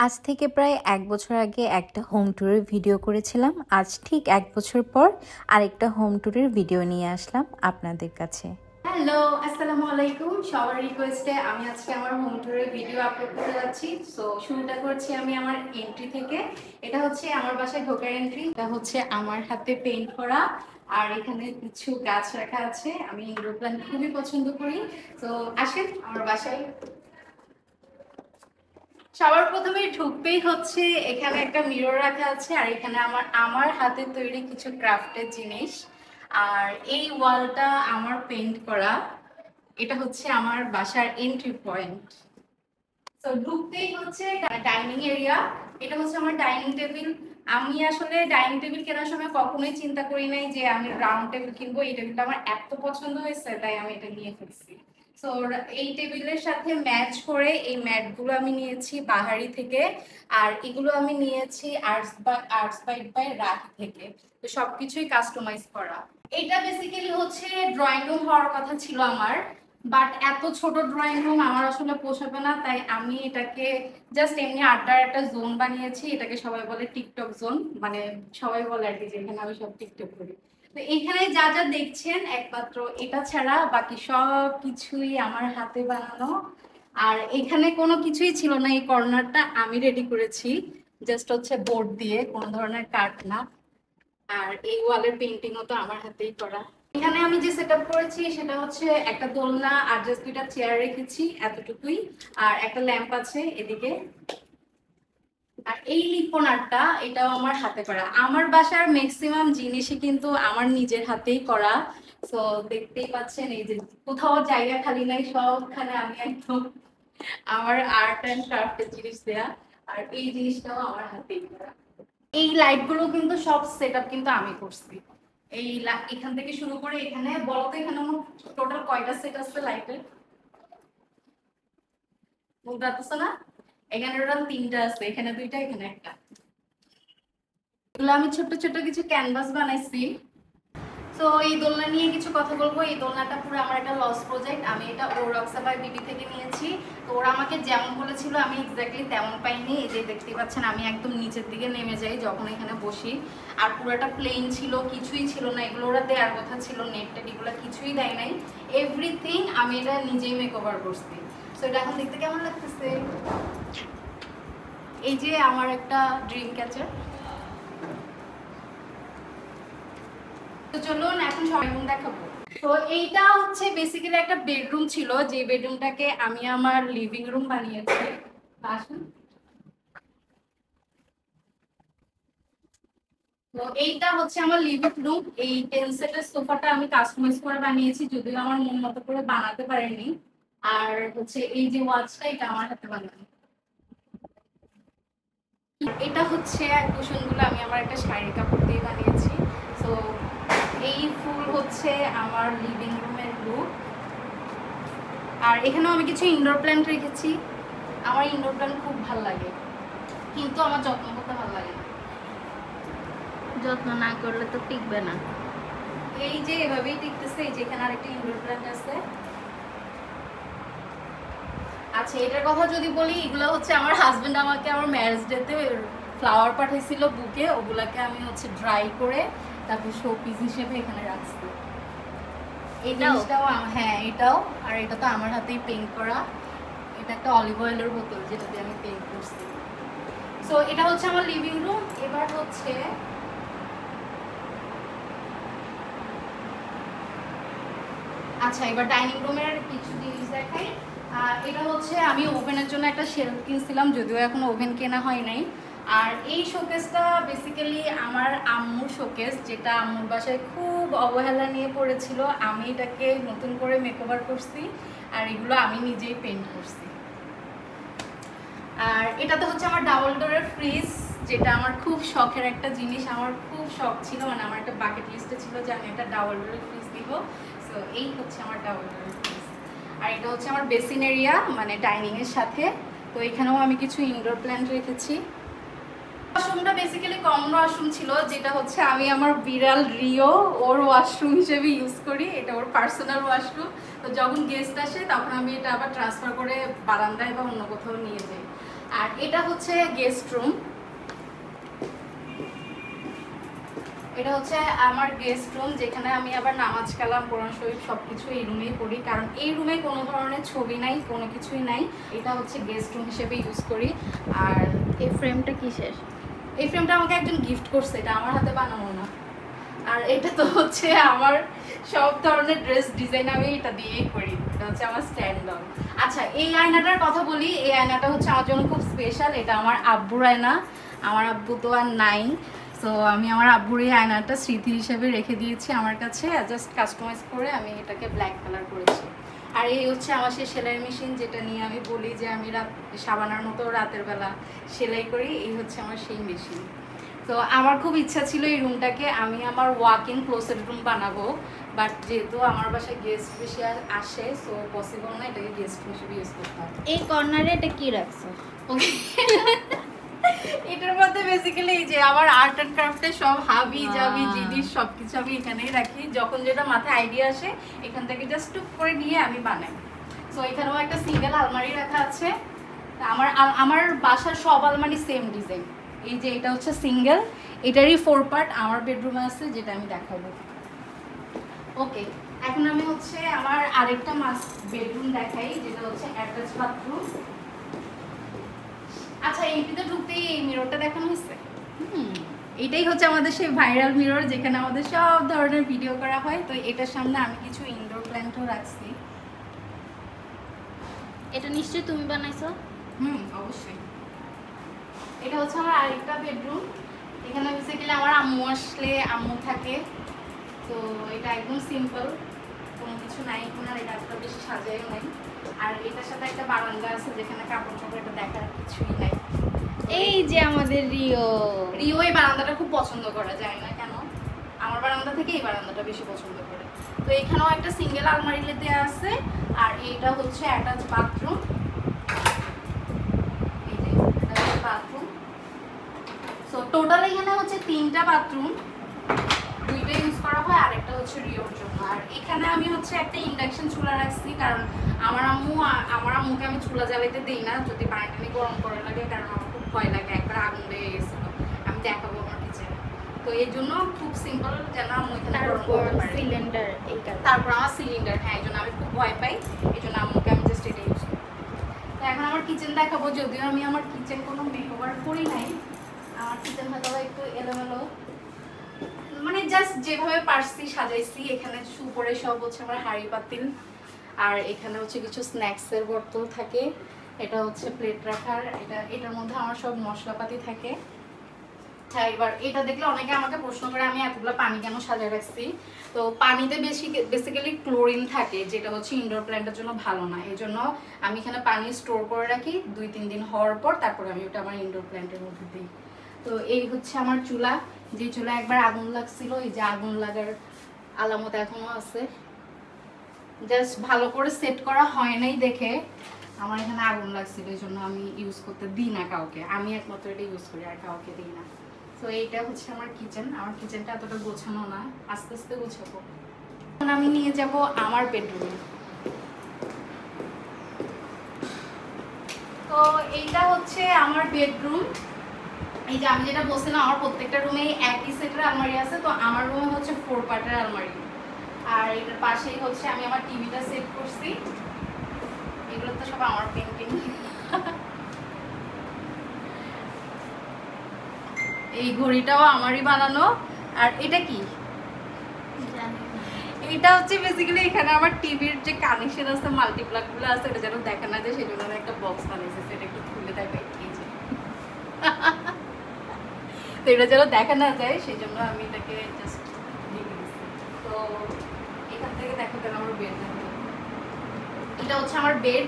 আজ থেকে প্রায় ১ বছর আগে একটা হোম ট্যুরের ভিডিও করেছিলাম। আজ ঠিক ১ বছর পর আরেকটা হোম ট্যুরের ভিডিও নিয়ে আসলাম আপনাদের কাছে। হ্যালো, আসসালামু আলাইকুম। সবার রিকোয়েস্টে আমি আজকে আমার হোম ট্যুরের ভিডিও আপলোড করতে যাচ্ছি। সো শুরুটা করছি আমি আমার এন্ট্রি থেকে। এটা হচ্ছে আমার বাসায় ঢোকার এন্ট্রি। এটা হচ্ছে আমার হাতে পেইন্ট করা, আর এখানে কিছু গাছ রাখা আছে। আমি ইনডোর প্ল্যান্ট খুবই পছন্দ করি। তো আসেন আমার বাসায়। সবার প্রথমে ঢুকতেই হচ্ছে এখানে একটা মিরর রাখা আছে, আর এখানে আমার হাতে তৈরি কিছু ক্রাফটের জিনিস। আর এই ওয়ালটা আমার পেইন্ট করা। এটা হচ্ছে আমার বাসার এন্ট্রি পয়েন্ট। তো ঢুকতেই হচ্ছে ডাইনিং এরিয়া। এটা হচ্ছে আমার ডাইনিং টেবিল। আমি আসলে ডাইনিং টেবিল কেনার সময় কখনোই চিন্তা করি নাই যে আমি রাউন্ড টেবিল কিনবো। এই টেবিলটা আমার এত পছন্দ হয়েছে, তাই আমি এটা নিয়ে ফেলছি। তো এই টেবিলের সাথে ম্যাচ করে এই ম্যাটগুলো আমি নিয়েছি বাহারি থেকে, আর এগুলো আমি নিয়েছি আর্টস বাইট বাই রাখি থেকে। তো সবকিছুই কাস্টমাইজ করা। এটা বেসিক্যালি হচ্ছে ড্রয়িং রুম হওয়ার কথা ছিল আমার, বাট এত ছোট ড্রয়িং রুম আমার আসলে পোষাবে না, তাই আমি এটাকে জাস্ট এমনি আড্ডার একটা জোন বানিয়েছি। এটাকে সবাই বলে টিকটক জোন, মানে সবাই বলে আর কি যে এখানে আমি সব টিকটক করি। তো এখানে যা যা দেখছেন একমাত্র এটা ছাড়া বাকি সব কিছুই আমার হাতে বানানো। আর এখানে কোনো কিছুই ছিল না, এই কর্নারটা আমি রেডি করেছি জাস্ট হচ্ছে বোর্ড দিয়ে, কোনো ধরনের কাঠ না। আর এই ওয়ালের পেইন্টিংও তো আমার হাতেই করা। এখানে আমি যে সেটআপ করেছি সেটা হচ্ছে একটা দোলনা আর জাস্ট দুইটা চেয়ার রেখেছি, এতটুকুই। আর একটা ল্যাম্প আছে এদিকে। আর এই লিপনারটা এটাও আমার হাতে করা। আমার বাসার ম্যাক্সিমাম জিনিসই কিন্তু আমার নিজের হাতেই করা। তো দেখতেই পাচ্ছেন এই যে কোথাও জায়গা খালি নাই, সবখানে আমি একদম আমার আর্ট অ্যান্ড ক্রাফটের জিনিস দেয়া। আর এই জিনিসটাও আমার হাতেই করা। এই লাইটগুলো কিন্তু সব সেটআপ কিন্তু আমি করছি। এই এখান থেকে শুরু করে এখানে বলতে, এখানে আমার টোটাল কয়টা সেট আছে লাইটের বলতে পারতেছো না? এখানে টোটাল 3টা আছে, এখানে 2টা, এখানে একটা। এগুলো আমি ছোট ছোট কিছু ক্যানভাস বানাইছি। তো এই দোলনা নিয়ে কিছু কথা বলবো। এই দোলনাটা পুরো আমার একটা লস প্রজেক্ট। আমি এটা ওরক্সা বাই বিবি থেকে নিয়েছি। তো ওরা আমাকে যেমন বলেছিল আমি এক্স্যাক্টলি তেমন পাইনি। এই যে দেখতেই পাচ্ছেন আমি একদম নিচের দিকে নেমে যাই যখন এখানে বসি। আর পুরোটা প্লেন ছিল, কিছুই ছিল না। এগুলো ওরা দেওয়ার কথা ছিল, নেট টেট এগুলো কিছুই দেয় নাই। এভরিথিং আমি এটা নিজেই মেকওভার করছি। তো এটা এখন দেখতে কেমন লাগতেছে? এই যে আমার একটা ড্রিম ক্যাচার। তো চলুন এখন সবাই দেখাবো। তো এইটা হচ্ছে বেসিক্যালি একটা বেডরুম ছিল, যে বেডরুমটাকে আমি আমার লিভিং রুম বানিয়েছি। আসুন। তো এইটা হচ্ছে আমার লিভিং রুম। এই 10 সেটের সোফাটা আমি কাস্টমাইজ করে বানিয়েছি, যদিও আমার মন মতো করে বানাতে পারিনি। আর হচ্ছে এই যে ওয়াচটা, এটা আমার হাতে বানানো। এটা হচ্ছে কুশনগুলো আমি আমার একটা শাড়ির কাপড় দিয়ে বানিয়েছি। তো এই ফুল হচ্ছে আমার লিভিং রুমের লুক। আর এখানেও আমি কিছু ইনডোর প্ল্যান্ট রেখেছি। আমার ইনডোর প্ল্যান্ট খুব ভালো লাগে, কিন্তু আমার যত্ন করতে ভালো লাগে না। যত্ন না করলে তো টিকবে না। এই যে এভাবেই টিকতেছে। এই যে এখানে আরেকটা ইনডোর প্ল্যান্ট আছে। আচ্ছা, এটার কথা যদি বলি, এগুলো হচ্ছে আমার হাজবেন্ড আমাকে আমার ম্যারেজ ডেতে ফ্লাওয়ার পাঠিয়েছিল বুকে। ওগুলাকে আমি হচ্ছে ড্রাই করে তারপর শো পিস হিসেবে এখানে রাখছি। এই জিনিসটাও, হ্যাঁ এটাও। আর এটা তো আমার হাতেই পেইন্ট করা। এটা একটা অলিভ অয়েলের বোতল যেটা দিয়ে আমি পেইন্ট করছি। সো এটা হচ্ছে আমার লিভিং রুম। এবার হচ্ছে আচ্ছা, এবার ডাইনিং রুমের কিছু জিনিস দেখাই। এটা হচ্ছে আমি ওভেনের জন্য একটা শেলফ কিনছিলাম, যদিও এখনো ওভেন কেনা হয় নাই। আর এই শোকেসটা বেসিক্যালি আমার আম্মুর শোকেস, যেটা আম্মুর বাসায় খুব অবহেলা নিয়ে পড়েছিল। আমি এটাকে নতুন করে মেকওভার করছি, আর এগুলো আমি নিজেই পেইন্ট করছি। আর এটাতে হচ্ছে আমার ডাবল ডোরের ফ্রিজ, যেটা আমার খুব শখের একটা জিনিস। আমার খুব শখ ছিল, মানে আমার একটা বাকেট লিস্টে ছিল যে আমি একটা ডাবল ডোরের ফ্রিজ দিব। সো এই হচ্ছে আমার ডাবল ডোরের ফ্রিজ। আর এটা হচ্ছে আমার বেসিন এরিয়া, মানে ডাইনিং এর সাথে। তো এখানেও আমি কিছু ইনডোর প্ল্যান্ট রেখেছি। ওয়াশরুমটা বেসিক্যালি কমন ওয়াশরুম ছিল, যেটা হচ্ছে আমি আমার বিড়াল রিও ওর ওয়াশরুম হিসেবে ইউজ করি। এটা ওর পার্সোনাল ওয়াশরুম। তো যখন গেস্ট আসে তখন আমি এটা আবার ট্রান্সফার করে বারান্দায় বা অন্য কোথাও নিয়ে যাই। আর এটা হচ্ছে গেস্ট রুম, এটা হচ্ছে আমার গেস্ট রুম, যেখানে আমি আবার নামাজ কালাম কোরআন শরীফ সবকিছু এই রুমেই পড়ি, কারণ এই রুমে কোনো ধরনের ছবি নাই, কোনো কিছুই নাই। এটা হচ্ছে গেস্ট রুম হিসেবে ইউজ করি। আর এই ফ্রেমটা কিসের? এই ফ্রেমটা আমাকে একজন গিফট করছে, এটা আমার হাতে বানানো না। আর এটা তো হচ্ছে আমার সব ধরনের ড্রেস ডিজাইন আমি এটা দিয়েই করি, এটা হচ্ছে আমার স্ট্যান্ড আপ। আচ্ছা, এই আয়নাটার কথা বলি। এই আয়নাটা হচ্ছে আমার জন্য খুব স্পেশাল, এটা আমার আব্বুর আয়না। আমার আব্বু তো আর নাই, তো আমি আমার আব্বুর এই আয়নাটা স্মৃতি হিসেবে রেখে দিয়েছি আমার কাছে। জাস্ট কাস্টমাইজ করে আমি এটাকে ব্ল্যাক কালার করেছি। আর এই হচ্ছে আমার সেই সেলাই মেশিন, যেটা নিয়ে আমি বলি যে আমি সাবানার মতো রাতের বেলা সেলাই করি। এই হচ্ছে আমার সেই মেশিন। তো আমার খুব ইচ্ছা ছিল এই রুমটাকে আমি আমার ওয়াক ইন ক্লোজেট রুম বানাবো, বাট যেহেতু আমার বাসায় গেস্ট বেশি আসে, সো পসিবল না এটাকে গেস্ট রুম হিসেবে ইউজ করতে হবে। এই কর্নারে এটা কি রাখছো? ওকে, এটার মধ্যে বেসিক্যালি এই যে আমার আর্ট অ্যান্ড ক্রাফটের সব হাবি জাবি জিনিস সবকিছু আমি এখানেই রাখি। যখন যেটা মাথায় আইডিয়া আসে এখান থেকে জাস্ট টুক করে নিয়ে আমি বানাই। সো এখানেও একটা সিঙ্গেল আলমারি রাখা আছে। আমার বাসার সব আলমারি সেম ডিজাইন। এই যে এটা হচ্ছে সিঙ্গেল, এটারই 4 পার্ট আমার বেডরুমে আছে, যেটা আমি দেখাবো। ওকে, এখন আমি হচ্ছে আমার আরেকটা বেডরুম দেখাই, যেটা হচ্ছে অ্যাটাচ বাথরুম। আচ্ছা, এইটিতে ঢুকতেই এই মিররটা দেখানো হয়েছে। এটাই হচ্ছে আমাদের সেই ভাইরাল মিরর, যেখানে আমাদের সব ধরনের ভিডিও করা হয়। তো এটার সামনে আমি কিছু ইনডোর প্ল্যান্টও রাখছি। এটা নিশ্চয়ই তুমি বানাইছো? অবশ্যই। এটা হচ্ছে আমার আরেকটা বেডরুম। এখানে বেসিক্যালি আমার আম্মু আসলে আম্মু থাকে, তো এটা একদম সিম্পল, কোনো কিছু নাই এখানে। আর এটা একটা বেশি সাজাইও নাই। আর এটার সাথে একটা বারান্দা আছে, যেখানে কাপড় চোপড় এটা দেখার কিছুই নাই। এই যে আমাদের রিও এই বারান্দাটা খুব পছন্দ করা যায় না কেন, আমার বারান্দা থেকে এই বারান্দাটা বেশি পছন্দ করে। তো এখানেও একটা সিঙ্গেল আলমারি দেওয়া আছে। আর এটা হচ্ছে অ্যাটাচ বাথরুম। এই যে এটা হচ্ছে বাথরুম। সো টোটাল এখানে হচ্ছে 3টা বাথরুম, 2টা ইউজ করা হয়, আর একটা হচ্ছে রিওর জন্য। আর এখানে আমি হচ্ছে একটা ইন্ডাকশন চুলা রাখছি, কারণ আমার আম্মুকে আমি চুলা জ্বালাইতে দিই না যদি পানি টানি গরম করে লাগে, কারণ আমার খুব ভয় লাগে, একবার আগুন লেগে গেছিল। আমি দেখাবো আমার কিচেনে, তো এই জন্য খুব সিম্পল যেন আম্মু এখানে গরম করতে পারে। সিলিন্ডার এইটা, তারপর আমার সিলিন্ডার, হ্যাঁ, এই জন্য আমি খুব ভয় পাই, এই জন্য আম্মুকে আমি জাস্ট এটা ইউজ করি। তো এখন আমার কিচেন দেখাবো, যদিও আমি আমার কিচেন কোনো মেকওভার করি নাই। আমার কিচেন হয়তো একটু এলোমেলো, মানে জাস্ট যেভাবে পারছি সাজাইছি। এখানে উপরে সব হচ্ছে আমার হাঁড়ি পাতিল, আর এখানে হচ্ছে কিছু স্ন্যাক্সের বোতল থাকে। এটা হচ্ছে প্লেট রাখার, এটার মধ্যে আমার সব মশলাপাতি থাকে। হ্যাঁ, এবার এটা দেখলে অনেকে আমাকে প্রশ্ন করে আমি এতগুলো পানি কেন সাজিয়ে রাখছি। তো পানিতে বেসিক্যালি ক্লোরিন থাকে, যেটা হচ্ছে ইনডোর প্ল্যান্টের জন্য ভালো না। এই জন্য আমি এখানে পানি স্টোর করে রাখি, 2-3 দিন হওয়ার পর তারপরে আমি ওটা আমার ইনডোর প্ল্যান্টের মধ্যে দিই। তো এই হচ্ছে আমার চুলা, যে চুলা একবার আগুন লাগছিল, এই যে আগুন লাগার আলামত এখনো আছে। জাস্ট ভালো করে সেট করা হয় নাই দেখে আমার এখানে আগুন লাগছিল, এই জন্য আমি ইউজ করতে দিই না কাউকে, আমি একমাত্র এটা ইউজ করি, আর কাউকে দিই না। তো এইটা হচ্ছে আমার কিচেন। আমার কিচেনটা এতটা গোছানো না, আস্তে আস্তে গোছাবো। এখন আমি নিয়ে যাব আমার বেডরুমে। তো এইটা হচ্ছে আমার বেডরুম। এই যে আমি যেটা বলছিলাম, আমার প্রত্যেকটা রুমে একই সেটের আলমারি আছে। তো আমার রুমে হচ্ছে 4 পার্টের আলমারি, আর এটার পাশেই হচ্ছে আমি আমার টিভিটা সেট করছি। এগুলো তো সব আমার পেন্টিং। এই ঘড়িটাও আমারই বানানো। আর এটা কি? এটা হচ্ছে বেসিক্যালি এখানে আমার টিভির যে কানেকশন আছে, মাল্টিপ্লাগ গুলো আছে, এটা যেন দেখা না যায় সেই জন্য একটা বক্স বানিয়েছে, সেটা একটু খুলে দেখাই। এই যে তো এটা যেন দেখা না যায় সেই জন্য আমি এটাকে জাস্ট দিয়ে দিয়েছি। তো এখান থেকে দেখো কেন আমার বেড, এটা হচ্ছে আমার বেড।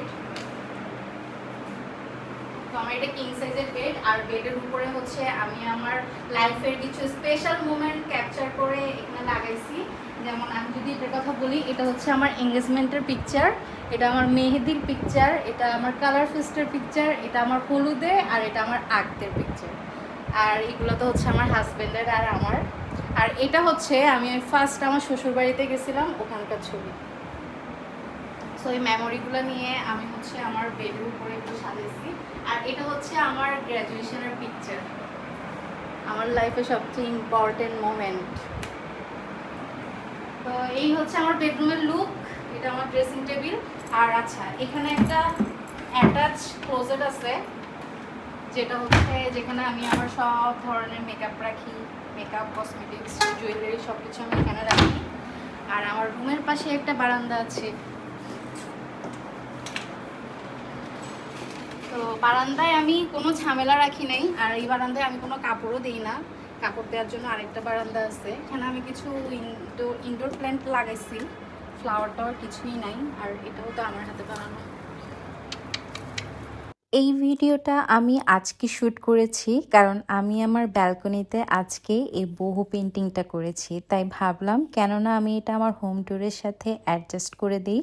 তো আমার এটা কিং সাইজের বেড, আর বেডের উপরে হচ্ছে আমি আমার লাইফের কিছু স্পেশাল মোমেন্ট ক্যাপচার করে এখানে লাগাইছি। যেমন আমি যদি এটার কথা বলি, এটা হচ্ছে আমার এঙ্গেজমেন্টের পিকচার, এটা আমার মেহেদির পিকচার, এটা আমার কালার ফেস্টের পিকচার, এটা আমার হলুদে, আর এটা আমার আগদের পিকচার। আর এগুলো তো হচ্ছে আমার হাজব্যান্ডের আর আমার। আর এটা হচ্ছে আমি ফার্স্ট আমার শ্বশুর বাড়িতে গেছিলাম, ওখানকার ছবি। সো এই মেমোরিগুলো নিয়ে আমি হচ্ছে আমার বেডের উপরে একটু সাজিয়েছি। আর এটা হচ্ছে আমার গ্র্যাজুয়েশনের পিকচার, আমার লাইফে সবচেয়ে ইম্পর্টেন্ট মোমেন্ট। তো এই হচ্ছে আমার বেডরুমের লুক, এটা আমার ড্রেসিং টেবিল। আর আচ্ছা, এখানে একটা অ্যাটাচ ক্লোজেট আছে, যেটা হচ্ছে যেখানে আমি আমার সব ধরনের মেকআপ রাখি, মেকআপ, কসমেটিক্স, জুয়েলারি সব কিছু আমি এখানে রাখি। আর আমার রুমের পাশে একটা বারান্দা আছে, তো বারান্দায় আমি কোনো ঝামেলা রাখি নাই। আর এই বারান্দায় আমি কোনো কাপড়ও দিই না, কাপড় দেওয়ার জন্য আরেকটা বারান্দা আছে। এখানে আমি কিছু ইনডোর প্ল্যান্ট লাগাইছি, ফ্লাওয়ার টাওয়ার কিছুই নাই। আর এটাও তো আমার হাতে বানানো। এই ভিডিওটা আমি আজকে শ্যুট করেছি কারণ আমি আমার ব্যালকনিতে আজকে এই বহু পেন্টিংটা করেছি, তাই ভাবলাম কেননা আমি এটা আমার হোম ট্যুরের সাথে অ্যাডজাস্ট করে দিই।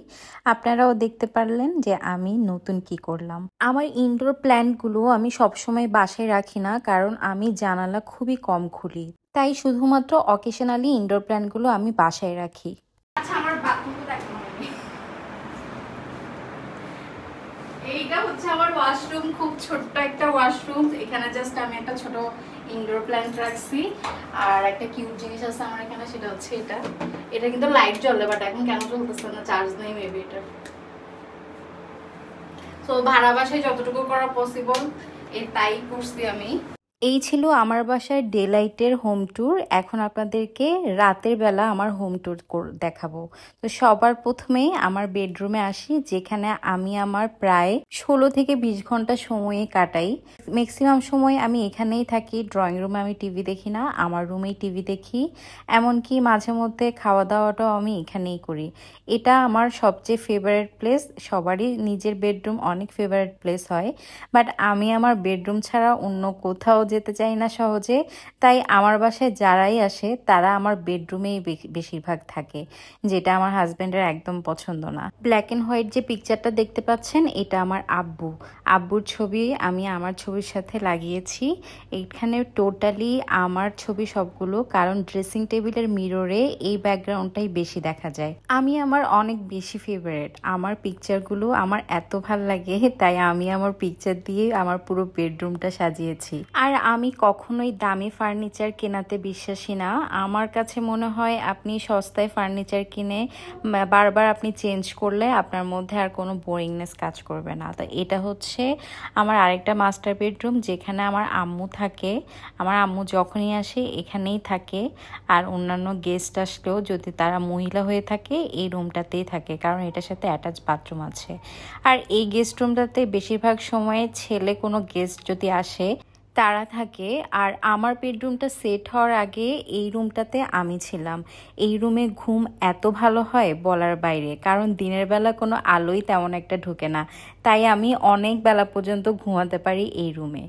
আপনারাও দেখতে পারলেন যে আমি নতুন কি করলাম। আমার ইনডোর প্ল্যান্টগুলো আমি সবসময় বাসায় রাখি না, কারণ আমি জানালা খুবই কম খুলি, তাই শুধুমাত্র অকেশনালি ইনডোর প্ল্যান্টগুলো আমি বাসায় রাখি। আচ্ছা, আমার বাথরুমটা দেখানো হয়নি। এইটা হচ্ছে আমার ওয়াশরুম, খুব ছোট্ট একটা ওয়াশরুম। এখানে জাস্ট আমি একটা ছোট ইনডোর প্ল্যান্ট রাখছি। আর একটা কিউট জিনিস আছে আমার এখানে, সেটা হচ্ছে এটা। এটা কিন্তু লাইট জ্বলে, বাট এখন কেন চলতেছে না, চার্জ নেই মেবি এটা। তো ভাড়া বাসায় যতটুকু করা পসিবল তাই করছি আমি। এই ছিল আমার বাসার ডে লাইটের হোম ট্যুর। এখন আপনাদেরকে রাতের বেলা আমার হোম ট্যুর দেখাবো। তো সবার প্রথমেই আমার বেডরুমে আসি, যেখানে আমি আমার প্রায় 16 থেকে 20 ঘন্টা সময় কাটাই। ম্যাক্সিমাম সময় আমি এখানেই থাকি। ড্রয়িং রুমে আমি টিভি দেখি না, আমার রুমেই টিভি দেখি। এমনকি মাঝে মধ্যে খাওয়া দাওয়াটাও আমি এখানেই করি। এটা আমার সবচেয়ে ফেভারিট প্লেস। সবারই নিজের বেডরুম অনেক ফেভারিট প্লেস হয়, বাট আমি আমার বেডরুম ছাড়া অন্য কোথাও যেতে চাই না সহজে। তাই আমার বাসায় যারাই আসে তারা আমার বেডরুমেই বেশিরভাগ থাকে, যেটা আমার হাজব্যান্ডের একদম পছন্দ না। ব্ল্যাক অ্যান্ড হোয়াইট যে পিকচারটা দেখতে পাচ্ছেন, এটা আমার আব্বুর ছবি আমি আমার ছবির সাথে লাগিয়েছি। এখানে টোটালি আমার ছবি সবগুলো, কারণ ড্রেসিং টেবিলের মিররে এই ব্যাকগ্রাউন্ডটাই বেশি দেখা যায়। আমি আমার অনেক বেশি ফেভারিট, আমার পিকচারগুলো আমার এত ভাল লাগে, তাই আমি আমার পিকচার দিয়ে আমার পুরো বেডরুমটা সাজিয়েছি। আর আমি কখনোই দামি ফার্নিচার কেনাতে বিশ্বাসী না। আমার কাছে মনে হয় আপনি সস্তায় ফার্নিচার কিনে বারবার আপনি চেঞ্জ করলে আপনার মধ্যে আর কোনো বোরিংনেস কাজ করবে না। তো এটা হচ্ছে আমার আরেকটা মাস্টার বেডরুম, যেখানে আমার আম্মু থাকে। আমার আম্মু যখনই আসে এখানেই থাকে, আর অন্যান্য গেস্ট আসলেও যদি তারা মহিলা হয়ে থাকে এই রুমটাতেই থাকে, কারণ এটার সাথে অ্যাটাচ বাথরুম আছে। আর এই গেস্ট রুমটাতে বেশিরভাগ সময়ে ছেলে কোনো গেস্ট যদি আসে তারা থাকে। আর আমার বেডরুমটা সেট হওয়ার আগে এই রুমটাতে আমি ছিলাম। এই রুমে ঘুম এত ভালো হয় বলার বাইরে, কারণ দিনের বেলা কোনো আলোই তেমন একটা ঢোকে না, তাই আমি অনেক বেলা পর্যন্ত ঘুমাতে পারি এই রুমে।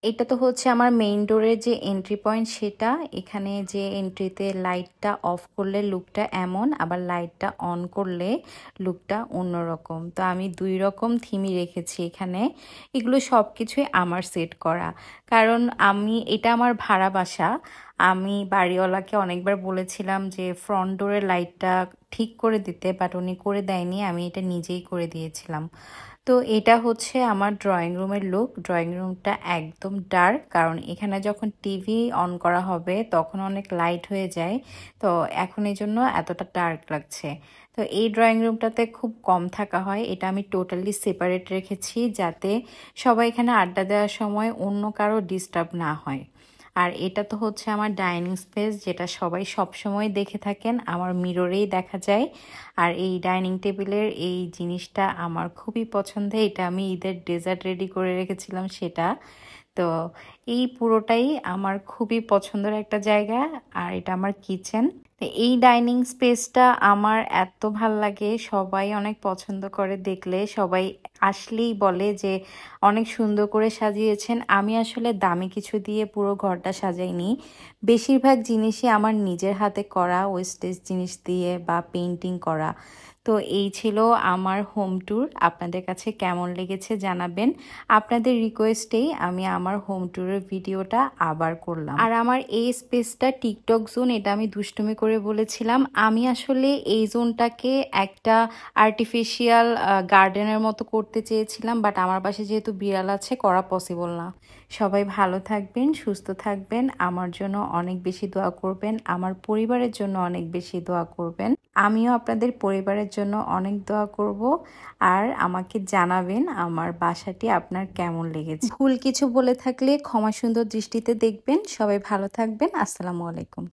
এটা তো হচ্ছে আমার মেইন ডোরের যে এন্ট্রি পয়েন্ট, সেটা। এখানে যে এন্ট্রিতে লাইটটা অফ করলে লুকটা এমন, আবার লাইটটা অন করলে লুকটা অন্যরকম। তো আমি 2 রকম থিমই রেখেছি এখানে। এগুলো সব কিছুই আমার সেট করা, কারণ এটা আমার ভাড়া বাসা। আমি বাড়িওয়ালাকে অনেকবার বলেছিলাম যে ফ্রন্ট ডোরের লাইটটা ঠিক করে দিতে, বাট উনি করে দেয়নি, আমি এটা নিজেই করে দিয়েছিলাম। তো এটা হচ্ছে আমার ড্রয়িং রুমের লুক। ড্রয়িং রুমটা একদম ডার্ক, কারণ এখানে যখন টিভি অন করা হবে তখন অনেক লাইট হয়ে যায়, তো এখন এই জন্য এতটা ডার্ক লাগছে। তো এই ড্রয়িং রুমটাতে খুব কম থাকা হয়, এটা আমি টোটালি সেপারেট রেখেছি, যাতে সবাই এখানে আড্ডা দেওয়ার সময় অন্য কারো ডিস্টার্ব না হয়। আর এটা তো হচ্ছে আমার ডাইনিং স্পেস, যেটা সবাই সবসময় দেখে থাকেন, আমার মিররেই দেখা যায়। আর এই ডাইনিং টেবিলের এই জিনিসটা আমার খুবই পছন্দের, এটা আমি ঈদের ডেজার্ট রেডি করে রেখেছিলাম সেটা। তো এই পুরোটাই আমার খুবই পছন্দের একটা জায়গা, আর এটা আমার কিচেন। এই ডাইনিং স্পেসটা আমার এত ভাল লাগে, সবাই অনেক পছন্দ করে, দেখলে সবাই আসলেই বলে যে অনেক সুন্দর করে সাজিয়েছেন। আমি আসলে দামি কিছু দিয়ে পুরো ঘরটা সাজাইনি, বেশিরভাগ জিনিসই আমার নিজের হাতে করা, ওয়েস্টেজ জিনিস দিয়ে বা পেইন্টিং করা। তো এই ছিল আমার হোম ট্যুর। আপনাদের কাছে কেমন লেগেছে জানাবেন। আপনাদের রিকোয়েস্টেই আমি আমার হোম ট্যুরের ভিডিওটা আবার করলাম। আর আমার এই স্পেসটা টিকটক জোন, এটা আমি দুষ্টুমি করে বলেছিলাম। আমি আসলে এই জোনটাকে একটা আর্টিফিশিয়াল গার্ডেনের মতো করতে চেয়েছিলাম, বাট আমার বাসায় যেহেতু বিড়াল আছে করা পসিবল না। সবাই ভালো থাকবেন, সুস্থ থাকবেন, আমার জন্য অনেক বেশি দোয়া করবেন, আমার পরিবারের জন্য অনেক বেশি দোয়া করবেন। আমিও আপনাদের পরিবারের জন্য অনেক দোয়া করব। আর আমাকে জানাবেন আমার বাসাটি আপনার কেমন লেগেছে। ভুল কিছু বলে থাকলে ক্ষমা সুন্দর দৃষ্টিতে দেখবেন। সবাই ভালো থাকবেন। আসসালামু আলাইকুম।